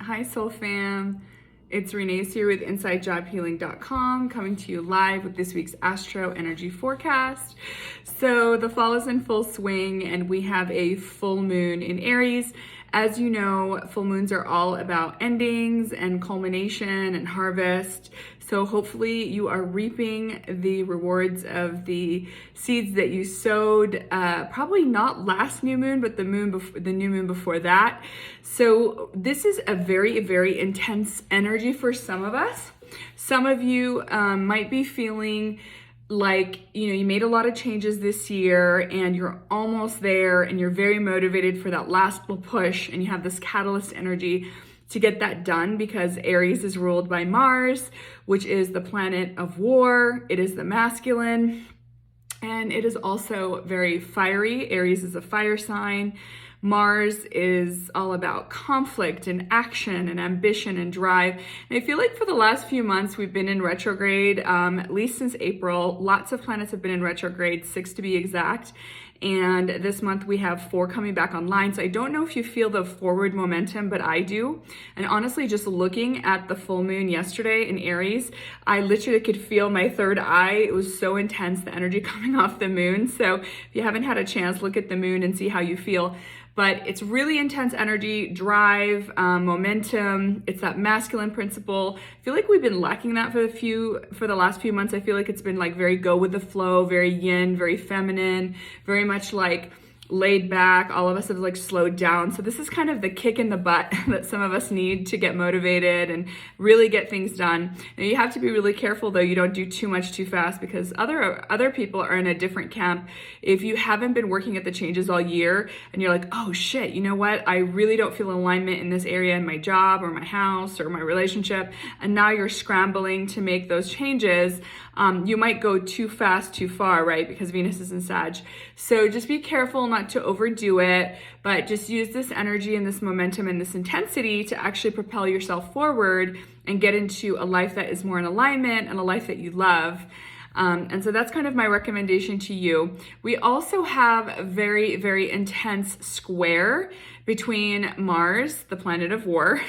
Hi Soul Fam, it's Renee here with InsideJobHealing.com coming to you live with this week's Astro Energy Forecast. So the fall is in full swing and we have a full moon in Aries. As you know, full moons are all about endings and culmination and harvest. So hopefully you are reaping the rewards of the seeds that you sowed, probably not last new moon, but the new moon before that. So this is a very, very intense energy for some of us. Some of you might be feeling like, you made a lot of changes this year and you're almost there and you're very motivated for that last little push and you have this catalyst energy to get that done because Aries is ruled by Mars, which is the planet of war. It is the masculine and it is also very fiery. Aries is a fire sign. Mars is all about conflict and action and ambition and drive. And I feel like for the last few months, we've been in retrograde, at least since April. Lots of planets have been in retrograde, 6 to be exact. And this month we have 4 coming back online. So I don't know if you feel the forward momentum, but I do. And honestly, just looking at the full moon yesterday in Aries, I literally could feel my third eye. It was so intense, the energy coming off the moon. So if you haven't had a chance, look at the moon and see how you feel. But it's really intense energy, drive, momentum. It's that masculine principle. I feel like we've been lacking that for the last few months. I feel like it's been like very go with the flow, very yin, very feminine, very much like laid back. All of us have like slowed down. So this is kind of the kick in the butt that some of us need to get motivated and really get things done. Now you have to be really careful though, you don't do too much too fast because other people are in a different camp. If you haven't been working at the changes all year and you're like, oh shit, you know what? I really don't feel alignment in this area in my job or my house or my relationship. And now you're scrambling to make those changes. You might go too fast, too far, right? Because Venus is in Sag. So just be careful not to overdo it, but just use this energy and this momentum and this intensity to actually propel yourself forward and get into a life that is more in alignment and a life that you love. And so that's kind of my recommendation to you. We also have a very, very intense square between Mars, the planet of war,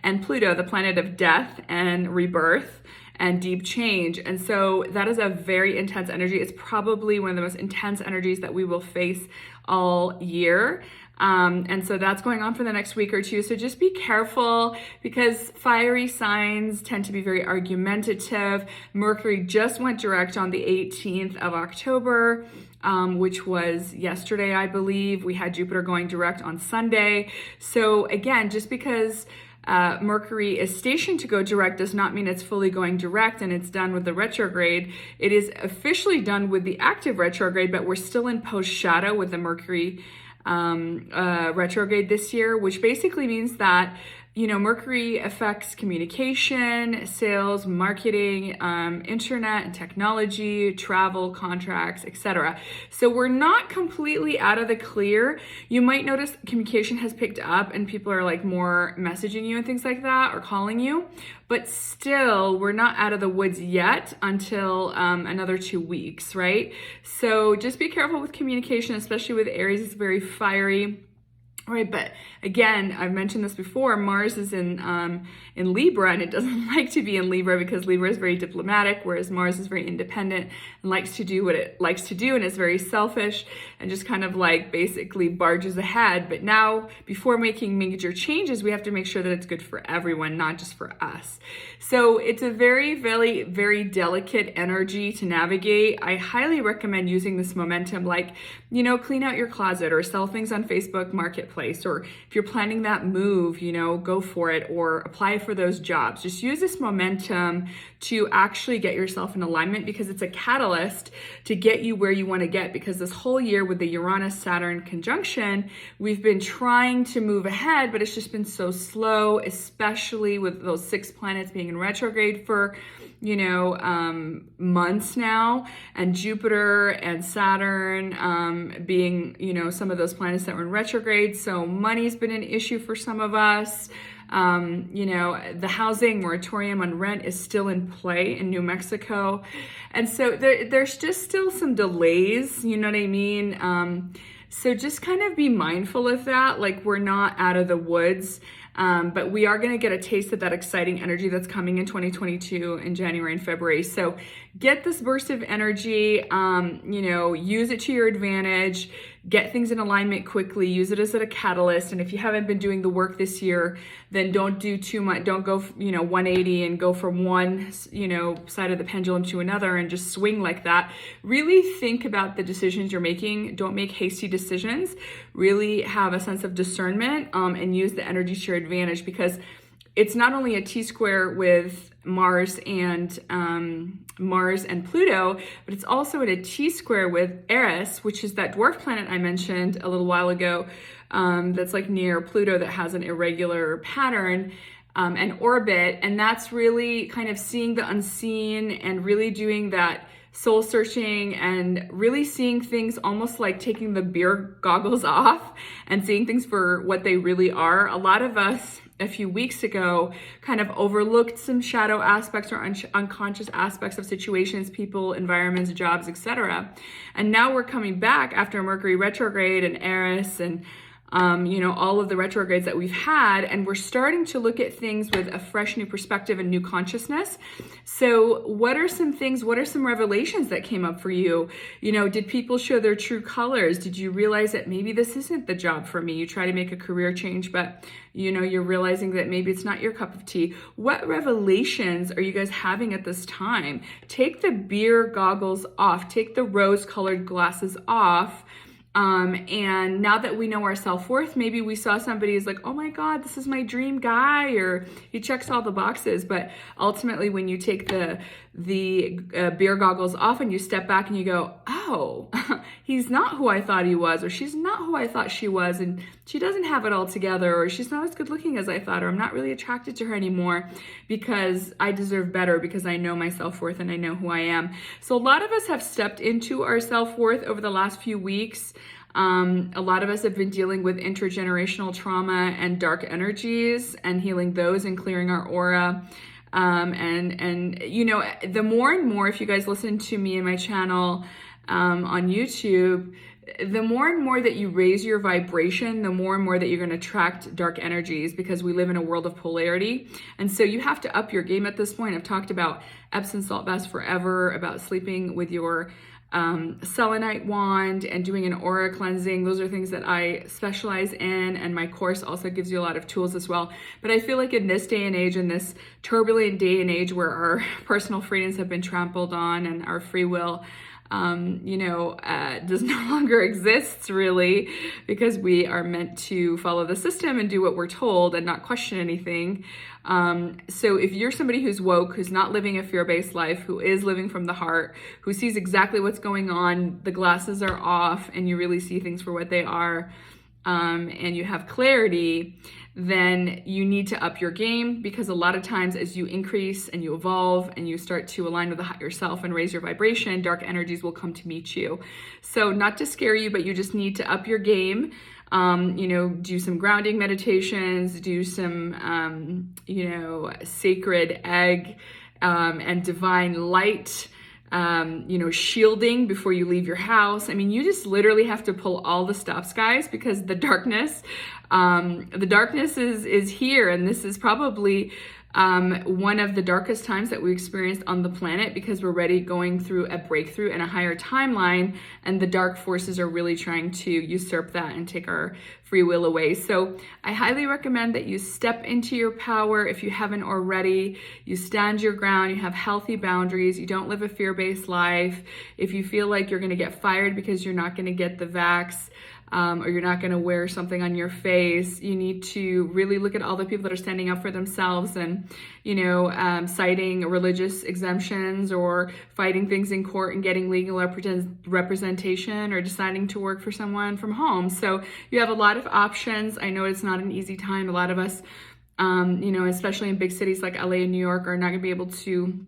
and Pluto, the planet of death and rebirth and deep change. And so that is a very intense energy. It's probably one of the most intense energies that we will face all year. And so that's going on for the next week or two. So just be careful because fiery signs tend to be very argumentative. Mercury just went direct on the 18th of October, which was yesterday, I believe. We had Jupiter going direct on Sunday. So again, just because Mercury is stationed to go direct does not mean it's fully going direct and it's done with the retrograde. It is officially done with the active retrograde, but we're still in post shadow with the Mercury retrograde this year, which basically means that Mercury affects communication, sales, marketing, internet and technology, travel, contracts, etc. So we're not completely out of the clear. You might notice communication has picked up and people are like more messaging you and things like that or calling you, but still we're not out of the woods yet until another 2 weeks, right? So just be careful with communication, especially with Aries. It's very fiery. Right, but again, I've mentioned this before, Mars is in Libra and it doesn't like to be in Libra because Libra is very diplomatic, whereas Mars is very independent and likes to do what it likes to do and is very selfish and just kind of like basically barges ahead. But now, before making major changes, we have to make sure that it's good for everyone, not just for us. So it's a very, very, very delicate energy to navigate. I highly recommend using this momentum, like, clean out your closet or sell things on Facebook Marketplace, or if you're planning that move, go for it or apply for those jobs. Just use this momentum to actually get yourself in alignment because it's a catalyst to get you where you want to get. Because this whole year with the Uranus-Saturn conjunction, we've been trying to move ahead, but it's just been so slow, especially with those 6 planets being in retrograde for months now, and Jupiter and Saturn being, some of those planets that were in retrograde. So money's been an issue for some of us. The housing moratorium on rent is still in play in New Mexico. And so there's just still some delays, you know what I mean? So just kind of be mindful of that. Like, we're not out of the woods. But we are going to get a taste of that exciting energy that's coming in 2022 in January and February. So get this burst of energy, use it to your advantage, get things in alignment quickly, use it as a catalyst. And if you haven't been doing the work this year, then don't do too much. Don't go, 180 and go from one, side of the pendulum to another and just swing like that. Really think about the decisions you're making. Don't make hasty decisions. Really have a sense of discernment, and use the energy to your advantage, because it's not only a T-square with Mars and Pluto, but it's also at a T-square with Eris, which is that dwarf planet I mentioned a little while ago, that's like near Pluto, that has an irregular pattern and orbit. And that's really kind of seeing the unseen and really doing that soul searching and really seeing things almost like taking the beer goggles off and seeing things for what they really are. A lot of us a few weeks ago kind of overlooked some shadow aspects or unconscious aspects of situations, people, environments, jobs, etc. And now we're coming back after Mercury retrograde and Eris and all of the retrogrades that we've had, and we're starting to look at things with a fresh new perspective and new consciousness. So what are some revelations that came up for you? Did people show their true colors? Did you realize that maybe this isn't the job for me? You try to make a career change, but you're realizing that maybe it's not your cup of tea. What revelations are you guys having at this time? Take the beer goggles off, take the rose-colored glasses off. And now that we know our self-worth, maybe we saw somebody who's like, oh my God, this is my dream guy, or he checks all the boxes. But ultimately, when you take the beer goggles off and you step back and you go, oh, he's not who I thought he was, or she's not who I thought she was, and she doesn't have it all together, or she's not as good looking as I thought, or I'm not really attracted to her anymore because I deserve better, because I know my self-worth and I know who I am. So a lot of us have stepped into our self-worth over the last few weeks. A lot of us have been dealing with intergenerational trauma and dark energies and healing those and clearing our aura. The more and more, if you guys listen to me and my channel on YouTube, the more and more that you raise your vibration, the more and more that you're going to attract dark energies, because we live in a world of polarity. And so you have to up your game at this point. I've talked about Epsom salt baths forever, about sleeping with your selenite wand and doing an aura cleansing. Those are things that I specialize in, and my course also gives you a lot of tools as well. But I feel like in this day and age, in this turbulent day and age where our personal freedoms have been trampled on and our free will does no longer exists, really, because we are meant to follow the system and do what we're told and not question anything. So if you're somebody who's woke, who's not living a fear-based life, who is living from the heart, who sees exactly what's going on, the glasses are off, and you really see things for what they are, and you have clarity, then you need to up your game, because a lot of times as you increase and you evolve and you start to align with the higher self and raise your vibration, dark energies will come to meet you. So not to scare you, but you just need to up your game. Do some grounding meditations, do some, sacred egg and divine light, shielding before you leave your house. I mean, you just literally have to pull all the stops, guys, because the darkness is here, and this is probably one of the darkest times that we experienced on the planet, because we're already going through a breakthrough and a higher timeline, and the dark forces are really trying to usurp that and take our free will away. So I highly recommend that you step into your power if you haven't already. You stand your ground, you have healthy boundaries, you don't live a fear-based life. If you feel like you're going to get fired because you're not going to get the vax, or you're not going to wear something on your face, you need to really look at all the people that are standing up for themselves and, citing religious exemptions or fighting things in court and getting legal representation, or deciding to work for someone from home. So you have a lot of options. I know it's not an easy time. A lot of us, especially in big cities like LA and New York, are not going to be able to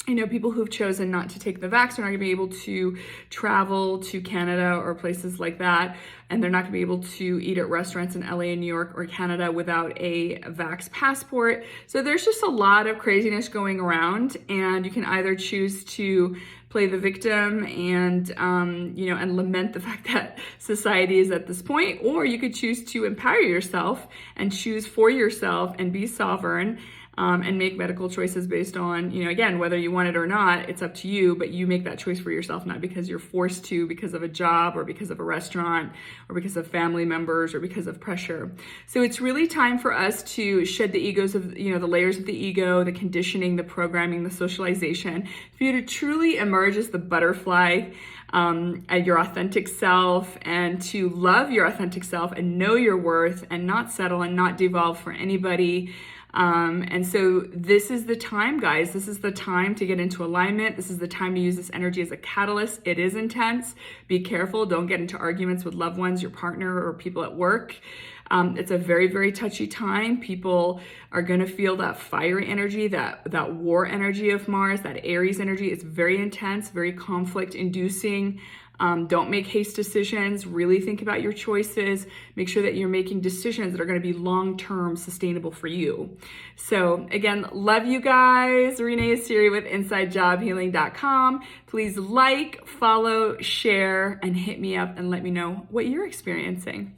I know people who've chosen not to take the vax are not going to be able to travel to Canada or places like that, and they're not going to be able to eat at restaurants in LA and New York or Canada without a vax passport. So there's just a lot of craziness going around, and you can either choose to play the victim and and lament the fact that society is at this point, or you could choose to empower yourself and choose for yourself and be sovereign. And make medical choices based on, again, whether you want it or not, it's up to you, but you make that choice for yourself, not because you're forced to, because of a job or because of a restaurant or because of family members or because of pressure. So it's really time for us to shed the egos of, the layers of the ego, the conditioning, the programming, the socialization, for you to truly emerge as the butterfly, your authentic self, and to love your authentic self and know your worth and not settle and not devolve for anybody. And so this is the time, guys. This is the time to get into alignment. This is the time to use this energy as a catalyst. It is intense. Be careful. Don't get into arguments with loved ones, your partner, or people at work. It's a very, very touchy time. People are going to feel that fiery energy, that war energy of Mars, that Aries energy. It's very intense, very conflict inducing. Don't make haste decisions. Really think about your choices. Make sure that you're making decisions that are going to be long-term sustainable for you. So again, love you guys. Renee Asiri with InsideJobHealing.com. Please like, follow, share, and hit me up and let me know what you're experiencing.